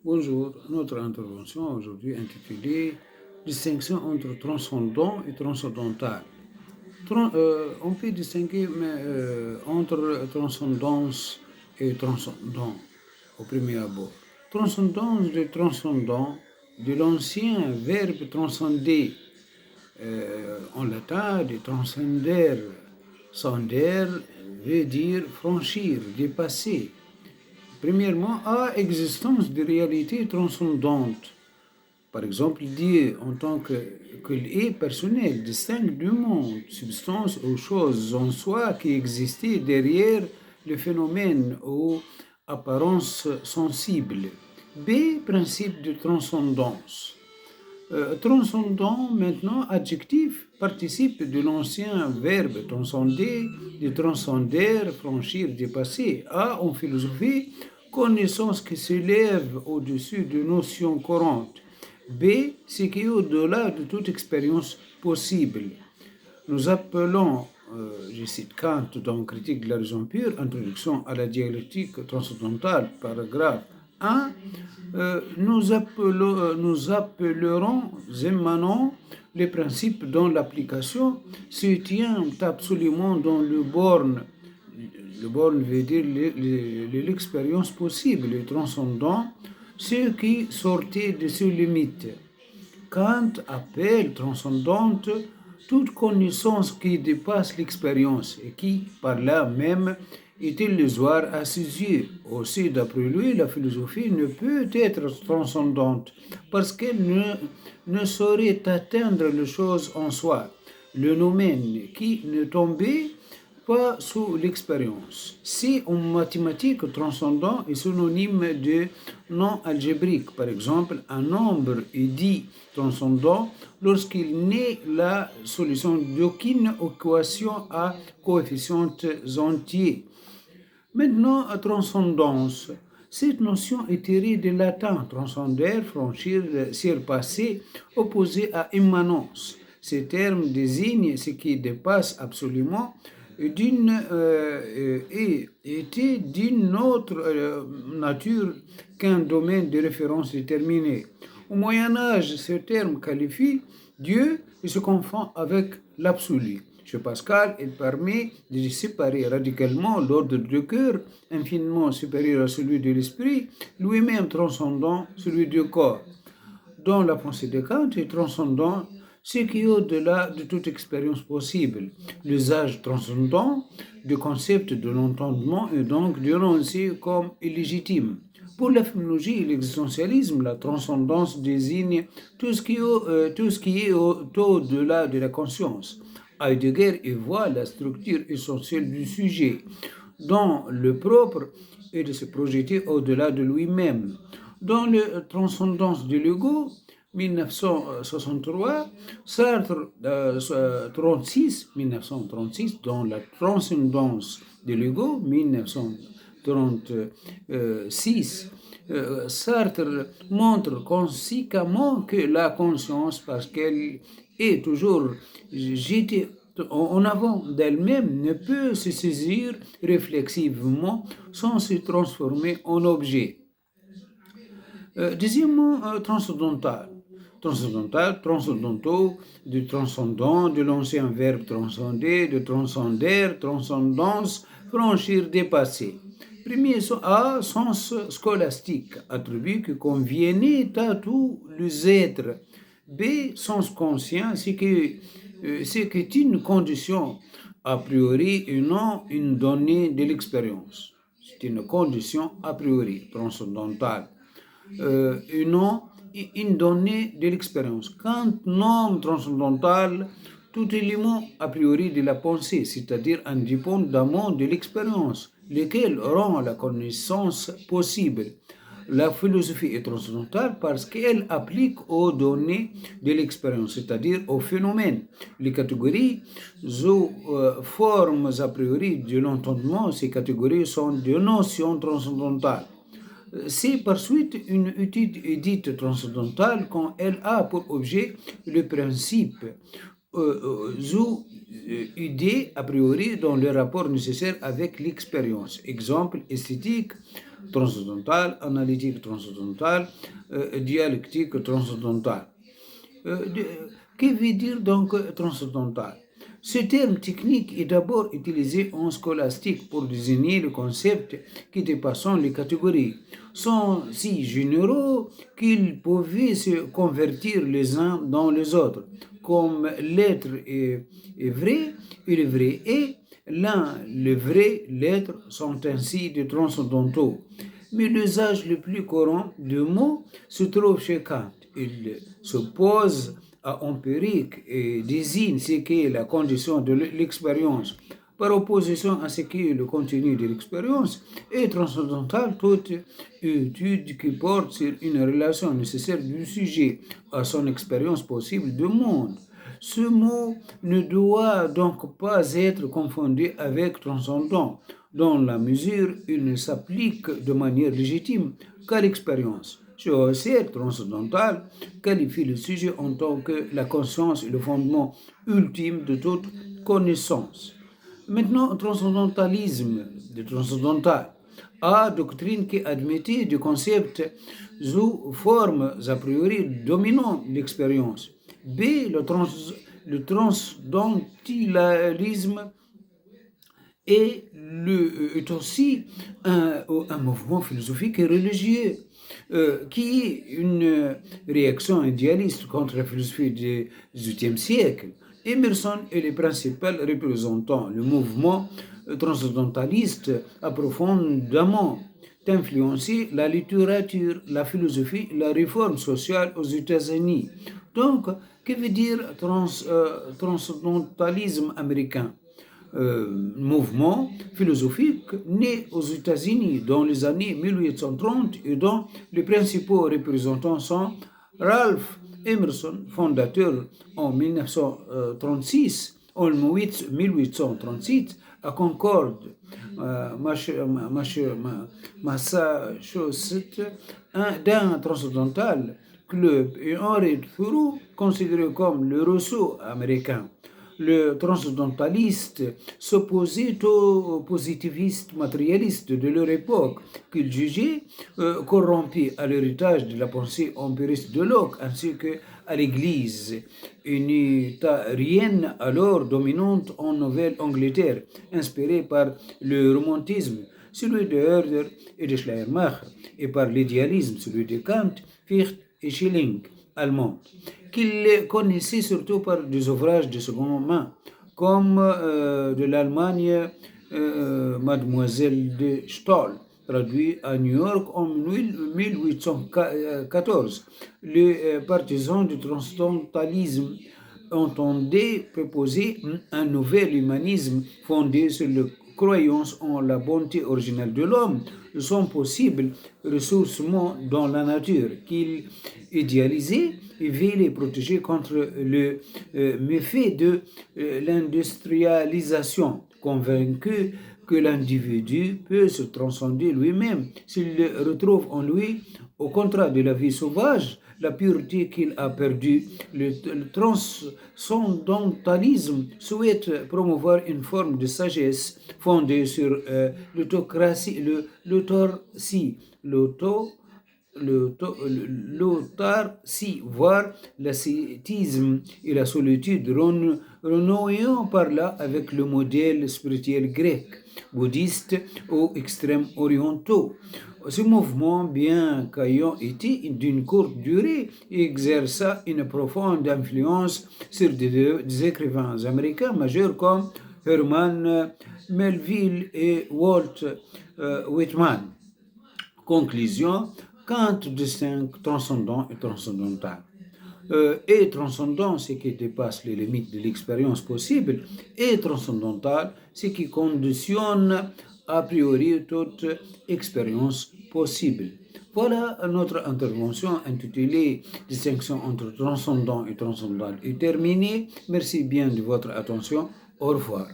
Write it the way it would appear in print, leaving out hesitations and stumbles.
Bonjour, notre intervention aujourd'hui intitulée Distinction entre transcendant et transcendantal. On peut distinguer entre transcendance et transcendant au premier abord. Transcendance de transcendant, de l'ancien verbe transcender en latin, de transcender. Sonder veut dire franchir, dépasser. Premièrement, à existence de réalités transcendantes. Par exemple, Dieu, en tant qu'il est personnel, distinct du monde, substance ou choses en soi qui existaient derrière le phénomène ou apparence sensible. B, principe de transcendance. Transcendant, maintenant, adjectif, participe de l'ancien verbe transcender, de transcender, franchir, dépasser. A, en philosophie, connaissance qui s'élève au-dessus de notions courantes. B, ce qui est au-delà de toute expérience possible. Nous appelons, je cite Kant dans Critique de la raison pure, Introduction à la dialectique transcendantale, paragraphe 1, nous appellerons émanant les principes dont l'application se tient absolument dans le borne. Le borne veut dire l'expérience possible, le transcendant, ce qui sortait de ses limites. Kant appelle transcendante toute connaissance qui dépasse l'expérience et qui, par là même, est illusoire à ses yeux. Aussi, d'après lui, la philosophie ne peut être transcendante parce qu'elle ne saurait atteindre les choses en soi, le nomen qui ne tombait pas sous l'expérience. Si en mathématiques, transcendant est synonyme de non algébrique. Par exemple, un nombre est dit transcendant lorsqu'il n'est la solution d'aucune équation à coefficients entiers. Maintenant, transcendance. Cette notion est tirée du latin transcender, franchir, surpasser, opposé à immanence. Ce terme désigne ce qui dépasse absolument était d'une autre nature qu'un domaine de référence déterminé. Au Moyen Âge, ce terme qualifie Dieu et se confond avec l'absolu. Chez Pascal, il permet de séparer radicalement l'ordre du cœur, infiniment supérieur à celui de l'esprit, lui-même transcendant celui du corps. Dans la pensée de Kant est transcendant ce qui est au-delà de toute expérience possible. L'usage transcendant du concept de l'entendement est donc dénoncé comme illégitime. Pour la philologie et l'existentialisme, la transcendance désigne tout ce qui est au-delà de la conscience. Heidegger y voit la structure essentielle du sujet, dont le propre est de se projeter au-delà de lui-même. Dans la transcendance de l'ego, 1963, Sartre 1936, dans la transcendance de l'ego, 1936, Sartre montre conséquemment que la conscience, parce qu'elle est toujours jetée en avant d'elle-même, ne peut se saisir réflexivement sans se transformer en objet. Deuxièmement, transcendantal. Transcendantal, transcendantaux, du transcendant, de l'ancien verbe transcender, de transcender, transcendance, franchir, dépasser. Premier A, sens scolastique, attribut qui conviennait à tous les êtres. B, sens conscient, c'est une condition a priori et non une donnée de l'expérience. C'est une condition a priori, transcendantale. Et non une donnée de l'expérience. Quand nom transcendantal, tout élément a priori de la pensée, c'est-à-dire indépendamment de l'expérience, lequel rend la connaissance possible. La philosophie est transcendantale parce qu'elle applique aux données de l'expérience, c'est-à-dire aux phénomènes. Les catégories ou formes a priori de l'entendement, ces catégories sont des notions transcendantales. C'est par suite une étude dite transcendantale quand elle a pour objet le principe ou idée a priori dans le rapport nécessaire avec l'expérience. Exemple esthétique, transcendantale, analytique transcendantale, dialectique transcendantale. Que veut dire donc transcendantal? Ce terme technique est d'abord utilisé en scolastique pour désigner le concept qui dépassant les catégories. Sont si généraux qu'ils pouvaient se convertir les uns dans les autres, comme l'être est vrai et le vrai est. L'un, le vrai, l'être sont ainsi des transcendantaux. Mais l'usage le plus courant de mots se trouve chez Kant. Il s'oppose à empirique et désigne ce qu'est la condition de l'expérience par opposition à ce qui est le contenu de l'expérience, et transcendantale toute étude qui porte sur une relation nécessaire du sujet à son expérience possible du monde. Ce mot ne doit donc pas être confondu avec transcendant, dans la mesure où il ne s'applique de manière légitime qu'à l'expérience. Chaucer transcendantal qualifie le sujet en tant que la conscience et le fondement ultime de toute connaissance. Maintenant, transcendantalisme, le transcendantal. A, doctrine qui admettait des concepts ou formes a priori dominant l'expérience. B, le transcendentalisme est aussi un mouvement philosophique et religieux qui est une réaction idéaliste contre la philosophie du XVIIIe siècle. Emerson est le principal représentant. Le mouvement transcendentaliste a profondément influencé la littérature, la philosophie, la réforme sociale aux États-Unis. Donc, que veut dire transcendentalisme américain? Mouvement philosophique né aux États-Unis dans les années 1830 et dont les principaux représentants sont Ralph Emerson, fondateur en 1936, en 1836 à Concord, Massachusetts, d'un transcendantal club, et Henri Thoreau, considéré comme le Rousseau américain. Le transcendentaliste s'opposait aux positivistes matérialistes de leur époque, qu'il jugeait corrompus à l'héritage de la pensée empiriste de Locke, ainsi qu'à l'Église unitarienne alors dominante en Nouvelle-Angleterre, inspirée par le romantisme, celui de Herder et de Schleiermacher, et par l'idéalisme, celui de Kant, Fichte et Schelling, allemand, qu'il connaissait surtout par des ouvrages de seconde main, comme de l'Allemagne Mademoiselle de Staël, traduit à New York en 1814. Les partisans du transcendentalisme entendaient proposer un nouvel humanisme fondé sur la croyance en la bonté originelle de l'homme, son possible ressourcement dans la nature, qu'il idéalisait et voulait protéger contre le méfait de l'industrialisation, convaincu que l'individu peut se transcender lui-même s'il retrouve en lui, au contraire de la vie sauvage, la pureté qu'il a perdue. Le transcendentalisme souhaite promouvoir une forme de sagesse fondée sur l'autarcie, voire l'ascétisme et la solitude, renouant par là avec le modèle spirituel grec, bouddhiste ou extrêmes orientaux. Ce mouvement, bien qu'ayant été d'une courte durée, exerça une profonde influence sur des écrivains américains majeurs comme Herman Melville et Walt Whitman. Conclusion, Kant distingue transcendant et transcendantal. Et transcendant, ce qui dépasse les limites de l'expérience possible, et transcendantal, ce qui conditionne a priori toute expérience possible. Voilà notre intervention intitulée Distinction entre transcendant et transcendantal est terminée. Merci bien de votre attention. Au revoir.